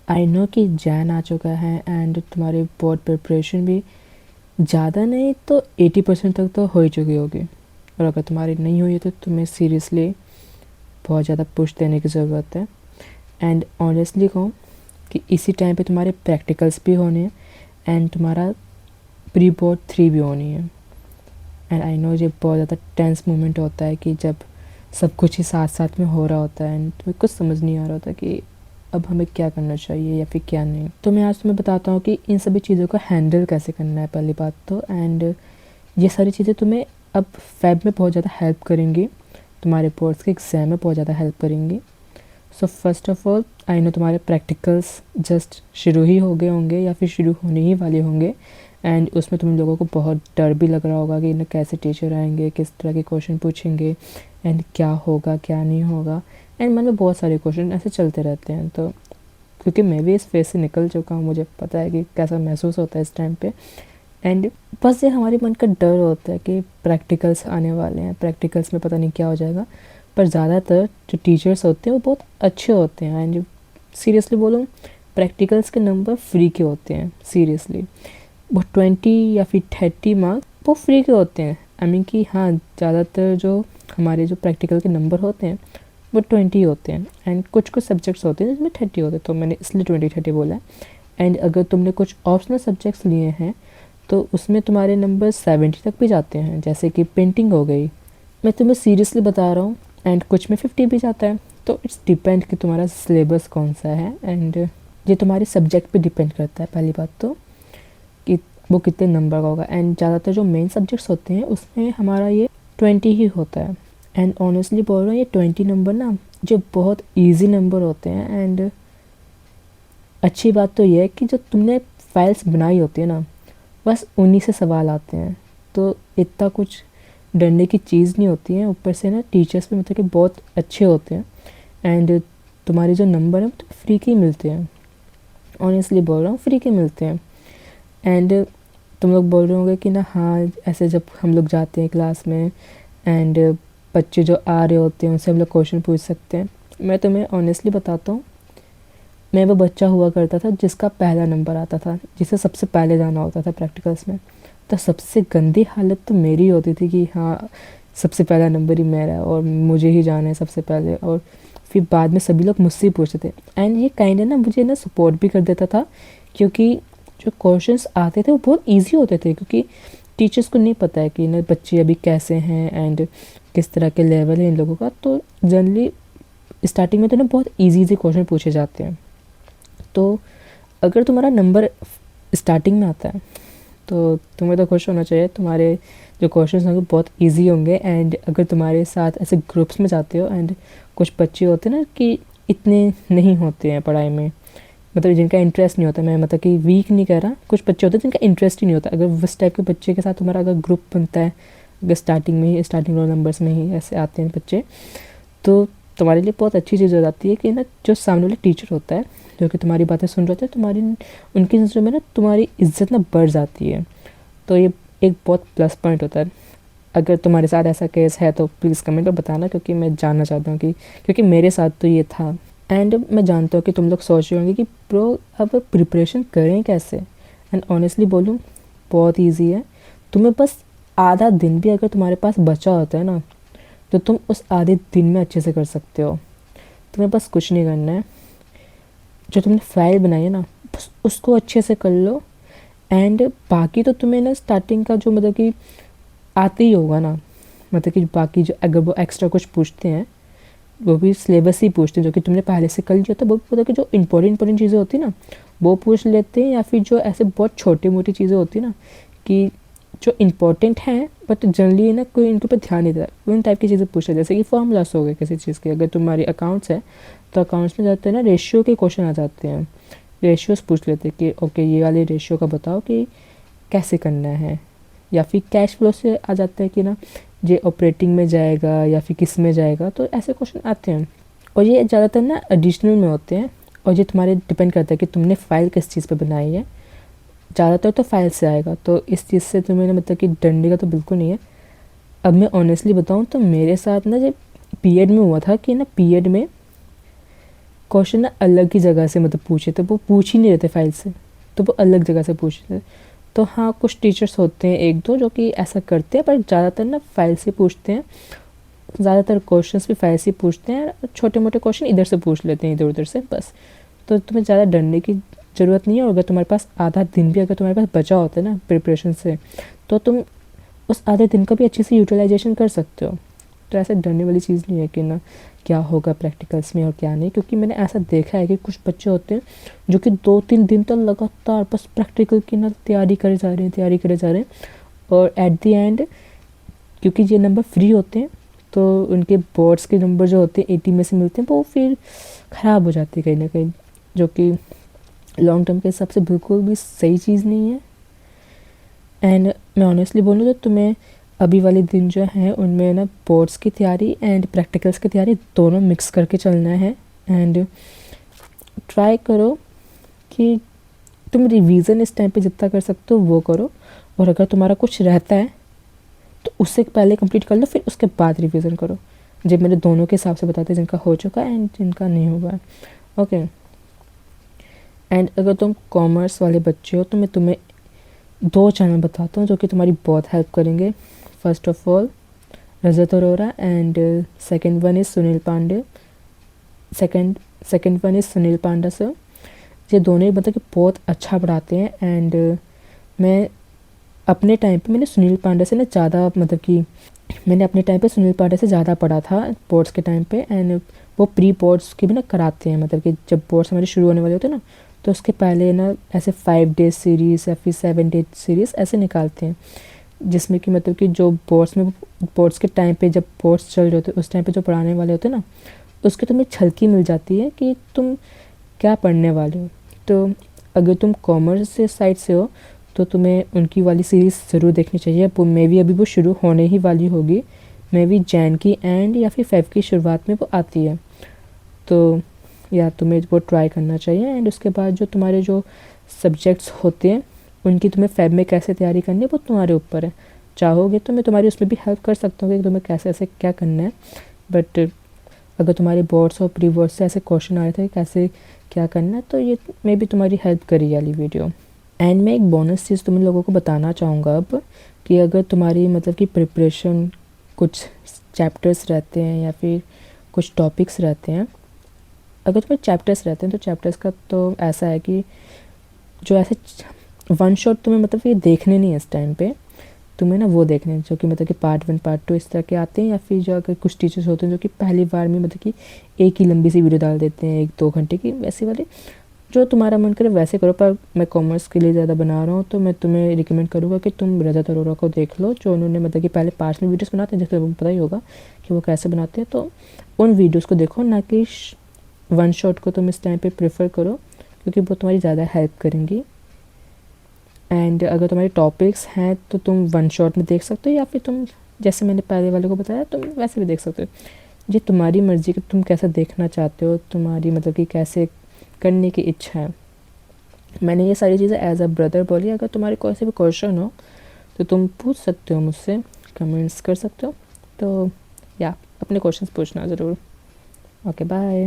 I know कि जैन आ चुका है एंड तुम्हारी बोर्ड प्रिपरेशन भी ज़्यादा नहीं तो 80% तक तो हो ही चुकी होगी। और अगर तुम्हारी नहीं हुई है तो तुम्हें सीरियसली बहुत ज़्यादा पुश देने की ज़रूरत है। एंड ऑनेस्टली कहूँ कि इसी टाइम पे तुम्हारे प्रैक्टिकल्स भी होने हैं एंड तुम्हारा प्री बोर्ड 3 भी होनी है। एंड आई नो ये बहुत ज़्यादा टेंस मोमेंट होता है कि जब सब कुछ ही साथ साथ में हो रहा होता है एंड तुम्हें कुछ समझ नहीं आ रहा होता कि अब हमें क्या करना चाहिए या फिर क्या नहीं। तो मैं आज तुम्हें बताता हूँ कि इन सभी चीज़ों को हैंडल कैसे करना है पहली बात तो। एंड ये सारी चीज़ें तुम्हें अब फेब में बहुत ज़्यादा हेल्प करेंगी, तुम्हारे बोर्ड्स के एग्ज़ाम में बहुत ज़्यादा हेल्प करेंगी। So first of all I know तुम्हारे प्रैक्टिकल्स जस्ट शुरू ही हो गए होंगे या फिर शुरू होने ही वाले होंगे एंड उसमें तुम लोगों को बहुत डर भी लग रहा होगा कि ना कैसे टीचर आएंगे, किस तरह के क्वेश्चन पूछेंगे एंड क्या होगा क्या नहीं होगा। एंड मन में बहुत सारे क्वेश्चन ऐसे चलते रहते हैं। तो क्योंकि मैं भी इस फेज से निकल चुका हूँ, मुझे पता है कि कैसा महसूस होता है इस टाइम पे। एंड बस ये हमारे मन का डर होता है कि प्रैक्टिकल्स आने वाले हैं, प्रैक्टिकल्स में पता नहीं क्या हो जाएगा। पर ज़्यादातर जो टीचर्स होते हैं वो बहुत अच्छे होते हैं एंड सीरियसली बोलूँ प्रैक्टिकल्स के नंबर फ्री के होते हैं। सीरियसली वो 20 या फिर 30 मार्क्स वो फ्री के होते हैं। आई मीन कि हाँ, ज़्यादातर जो हमारे जो प्रैक्टिकल के नंबर होते हैं वो 20 होते हैं एंड कुछ कुछ सब्जेक्ट्स होते हैं जिसमें 30 होते हैं, तो मैंने इसलिए 20-30 बोला है। एंड अगर तुमने कुछ ऑप्शनल सब्जेक्ट्स लिए हैं तो उसमें तुम्हारे नंबर 70 तक भी जाते हैं, जैसे कि पेंटिंग हो गई। मैं तुम्हें सीरियसली बता रहा हूँ। एंड कुछ में 50 भी जाता है। तो इट्स डिपेंड कि तुम्हारा सिलेबस कौन सा है एंड ये तुम्हारे सब्जेक्ट पे डिपेंड करता है पहली बात तो, कि वो कितने नंबर का होगा। एंड ज़्यादातर जो मेन सब्जेक्ट्स होते हैं उसमें हमारा ये 20 ही होता है। एंड ऑनेस्टली बोल रहा हूँ ये 20 नंबर ना जो बहुत ईजी नंबर होते हैं। एंड अच्छी बात तो ये है कि जो तुमने फाइल्स बनाई होती है ना बस उन्हीं से सवाल आते हैं, तो इतना कुछ डरने की चीज़ नहीं होती है। ऊपर से ना टीचर्स भी मतलब कि बहुत अच्छे होते हैं एंड तुम्हारे जो नंबर हैं तो फ्री के ही मिलते हैं। ऑनेस्टली बोल रहा हूँ फ्री के मिलते हैं। एंड तुम लोग बोल रहे होंगे कि ना हाँ ऐसे जब हम लोग जाते हैं क्लास में एंड बच्चे जो आ रहे होते हैं उनसे हम लोग क्वेश्चन पूछ सकते हैं। मैं तुम्हें ऑनेस्टली बताता हूँ, मैं वो बच्चा हुआ करता था जिसका पहला नंबर आता था, जिसे सबसे पहले जाना होता था प्रैक्टिकल्स में। तो सबसे गंदी हालत तो मेरी होती थी कि हाँ सबसे पहला नंबर ही मेरा है और मुझे ही जाना है सबसे पहले। और फिर बाद में सभी लोग मुझसे ही पूछते थे एंड ये काइंड ना मुझे ना सपोर्ट भी कर देता था, क्योंकि जो क्वेश्चंस आते थे वो बहुत इजी होते थे। क्योंकि टीचर्स को नहीं पता है कि ना बच्चे अभी कैसे हैं एंड किस तरह के लेवल है इन लोगों का। तो जनरली स्टार्टिंग में तो ना बहुत इजी क्वेश्चन पूछे जाते हैं। तो अगर तुम्हारा नंबर स्टार्टिंग में आता है तो तुम्हें तो खुश होना चाहिए, तुम्हारे जो क्वेश्चंस होंगे बहुत इजी होंगे। एंड अगर तुम्हारे साथ ऐसे ग्रुप्स में जाते हो एंड कुछ बच्चे होते हैं ना कि इतने नहीं होते हैं पढ़ाई में, मतलब जिनका इंटरेस्ट नहीं होता, मैं मतलब कि वीक नहीं कह रहा, कुछ बच्चे होते हैं जिनका इंटरेस्ट ही नहीं होता, अगर उस टाइप के बच्चे के साथ तुम्हारा अगर ग्रुप बनता है, अगर स्टार्टिंग में ही स्टार्टिंग रोल नंबर्स में ही ऐसे आते हैं बच्चे, तो तुम्हारे लिए बहुत अच्छी चीज़ हो जाती है कि ना जो सामने वाले टीचर होता है जो कि तुम्हारी बातें सुन रहे होते हैं, तुम्हारी उनकी नज़रों में ना तुम्हारी इज्जत ना बढ़ जाती है। तो ये एक बहुत प्लस पॉइंट होता है। अगर तुम्हारे साथ ऐसा केस है तो प्लीज़ कमेंट में बताना, क्योंकि मैं जानना चाहता हूँ कि, क्योंकि मेरे साथ तो ये था। एंड मैं जानता हूँ कि तुम लोग सोच रहे होंगे कि ब्रो अब प्रिपरेशन करें कैसे। एंड ऑनेस्टली बोलूँ बहुत ईजी है। तुम्हें बस आधा दिन भी अगर तुम्हारे पास बचा होता है ना तो तुम उस आधे दिन में अच्छे से कर सकते हो। तुम्हें बस कुछ नहीं करना है, जो तुमने फाइल बनाई है ना बस उसको अच्छे से कर लो। एंड बाकी तो तुम्हें ना स्टार्टिंग का जो मतलब कि आते ही होगा ना, मतलब कि बाकी जो अगर वो एक्स्ट्रा कुछ पूछते हैं वो भी सिलेबस ही पूछते हैं जो कि तुमने पहले से कर लिया था। वो मतलब कि जो इंपॉर्टेंट चीज़ें होती हैं ना वो पूछ लेते हैं, या फिर जो ऐसे बहुत छोटी मोटी चीज़ें होती हैं ना कि जो इम्पोर्टेंट हैं बट जनरली ना कोई इनके ऊपर ध्यान नहीं देता, उन टाइप की चीज़ें पूछते हैं। जैसे कि फॉर्मूलास हो गए किसी चीज़ के, अगर तुम्हारी अकाउंट्स है तो अकाउंट्स में जाते हैं ना रेशियो के क्वेश्चन आ जाते हैं, रेशियोज पूछ लेते हैं कि ओके ये वाले रेशियो का बताओ कि कैसे करना है। या फिर कैश फ्लो से आ जाते हैं कि ना ये ऑपरेटिंग में जाएगा या फिर किस में जाएगा, तो ऐसे क्वेश्चन आते हैं। और ये ज़्यादातर ना एडिशनल में होते हैं और ये तुम्हारे डिपेंड करता है कि तुमने फ़ाइल किस चीज़ पे बनाई है। ज़्यादातर तो फाइल से आएगा, तो इस चीज़ से तुम्हें ना मतलब कि डरने का तो बिल्कुल नहीं है। अब मैं ऑनेस्टली बताऊँ तो मेरे साथ ना जब पीएड में हुआ था कि ना पीएड में क्वेश्चन ना अलग ही जगह से मतलब पूछे थे, वो पूछ ही नहीं रहे थे फाइल से, तो वो अलग जगह से पूछते थे। तो हाँ, कुछ टीचर्स होते हैं एक दो जो कि ऐसा करते हैं, पर ज़्यादातर ना फाइल से पूछते हैं। ज़्यादातर क्वेश्चंस भी फाइल से पूछते हैं, छोटे मोटे क्वेश्चन इधर से पूछ लेते हैं, इधर उधर से बस। तो तुम्हें ज़्यादा डरने की ज़रूरत नहीं है। और अगर तुम्हारे पास आधा दिन भी अगर तुम्हारे पास बचा होता है ना प्रिपरेशन से, तो तुम उस आधे दिन का भी अच्छे से यूटिलाइजेशन कर सकते हो। तो ऐसे डरने वाली चीज़ नहीं है कि ना क्या होगा प्रैक्टिकल्स में और क्या नहीं, क्योंकि मैंने ऐसा देखा है कि कुछ बच्चे होते हैं जो कि 2-3 दिन तक लगातार बस प्रैक्टिकल की ना तैयारी करे जा रहे हैं, और एट द एंड क्योंकि ये नंबर फ्री होते हैं, तो उनके बोर्ड्स के नंबर जो होते हैं 80 में से मिलते हैं, वो फिर ख़राब हो जाती है कहीं ना कहीं, जो कि लॉन्ग टर्म के हिसाब से बिल्कुल भी सही चीज़ नहीं है। एंड मैं ऑनेस्टली बोलूँ तो तुम्हें अभी वाले दिन जो हैं उनमें ना बोर्ड्स की तैयारी एंड प्रैक्टिकल्स की तैयारी दोनों मिक्स करके चलना है। एंड ट्राई करो कि तुम रिवीजन इस टाइम पे जितना कर सकते हो वो करो, और अगर तुम्हारा कुछ रहता है तो उससे पहले कंप्लीट कर लो, फिर उसके बाद रिवीजन करो। जब मैंने दोनों के हिसाब से बताते जिनका हो चुका है एंड जिनका नहीं हुआ है। ओके। एंड अगर तुम कॉमर्स वाले बच्चे हो तो मैं तुम्हें 2 चैनल बताता हूँ जो कि तुम्हारी बहुत हेल्प करेंगे। First of all Rajat Arora and second one is Sunil Pandey. Second one is Sunil Panda sir. ये दोनों ही मतलब कि बहुत अच्छा पढ़ाते हैं। एंड मैं अपने टाइम पे मैंने सुनील पांडे से ना ज़्यादा मतलब कि मैंने अपने टाइम पे सुनील पांडे से ज़्यादा पढ़ा था बोर्ड्स के टाइम पे। एंड वो प्री बोर्ड्स की भी ना कराते हैं, मतलब कि जब बोर्ड्स हमारे शुरू होने वाले होते हैं ना, तो उसके पहले ना ऐसे 5 डेज सीरीज़ या फिर 7 डेज सीरीज़ ऐसे निकालते हैं, जिसमें कि मतलब कि जो बोर्ड्स के टाइम पे जब बोर्ड्स चल रहे होते हैं उस टाइम पे जो पढ़ाने वाले होते हैं ना, उसके तुम्हें झलकी मिल जाती है कि तुम क्या पढ़ने वाले हो। तो अगर तुम कॉमर्स से साइड से हो तो तुम्हें उनकी वाली सीरीज़ ज़रूर देखनी चाहिए। वो मे बी अभी वो शुरू होने ही वाली होगी, मे बी जैन की एंड या फिर फेब की शुरुआत में वो आती है, तो या तुम्हें वो ट्राई करना चाहिए। एंड उसके बाद जो तुम्हारे जो सब्जेक्ट्स होते हैं उनकी तुम्हें फेब में कैसे तैयारी करनी है वो तुम्हारे ऊपर है। चाहोगे तो मैं तुम्हारी उसमें भी हेल्प कर सकता हूँ कि तुम्हें कैसे ऐसे क्या करना है। बट अगर तुम्हारे बोर्ड्स और प्री बोर्ड्स से ऐसे क्वेश्चन आ रहे थे कैसे क्या करना है, तो ये मे बी तुम्हारी हेल्प करेगी वाली वीडियो। एंड मैं एक बोनस चीज़ तुम लोगों को बताना चाहूँगा अब, कि अगर तुम्हारी मतलब कि प्रिपरेशन कुछ चैप्टर्स रहते हैं या फिर कुछ टॉपिक्स रहते हैं, अगर तुम्हें चैप्टर्स रहते हैं तो चैप्टर्स का तो ऐसा है कि जो ऐसे वन शॉट तुम्हें मतलब ये देखने नहीं है इस टाइम पे, तुम्हें ना वो देखने हैं जो कि मतलब कि पार्ट 1 पार्ट 2 इस तरह के आते हैं, या फिर जो अगर कुछ टीचर्स होते हैं जो कि पहली बार में मतलब कि एक ही लंबी सी वीडियो डाल देते हैं 1-2 घंटे की, वैसे वाले जो तुम्हारा मन करे वैसे करो। पर मैं कॉमर्स के लिए ज़्यादा बना रहा हूँ तो मैं तुम्हें रिकमेंड करूँगा कि तुम रजत अरोरा को देख लो, जो उन्होंने मतलब कि पहले पार्ट्स में वीडियोस बनाते हैं, जैसे तुम्हें पता ही होगा कि वो कैसे बनाते हैं। तो उन वीडियोस को देखो, ना कि वन शॉट को तुम इस टाइम पे प्रेफर करो, क्योंकि वो तुम्हारी ज़्यादा हेल्प करेंगी। एंड अगर तुम्हारे टॉपिक्स हैं तो तुम वन शॉट में देख सकते हो, या फिर तुम जैसे मैंने पहले वाले को बताया तुम वैसे भी देख सकते हो। ये तुम्हारी मर्ज़ी कि तुम कैसा देखना चाहते हो, तुम्हारी मतलब कि कैसे करने की इच्छा है। मैंने ये सारी चीज़ें एज अ ब्रदर बोली। अगर तुम्हारे कोई से भी क्वेश्चन हो तो तुम पूछ सकते हो मुझसे, कमेंट्स कर सकते हो। तो या अपने क्वेश्चंस पूछना ज़रूर। Okay bye.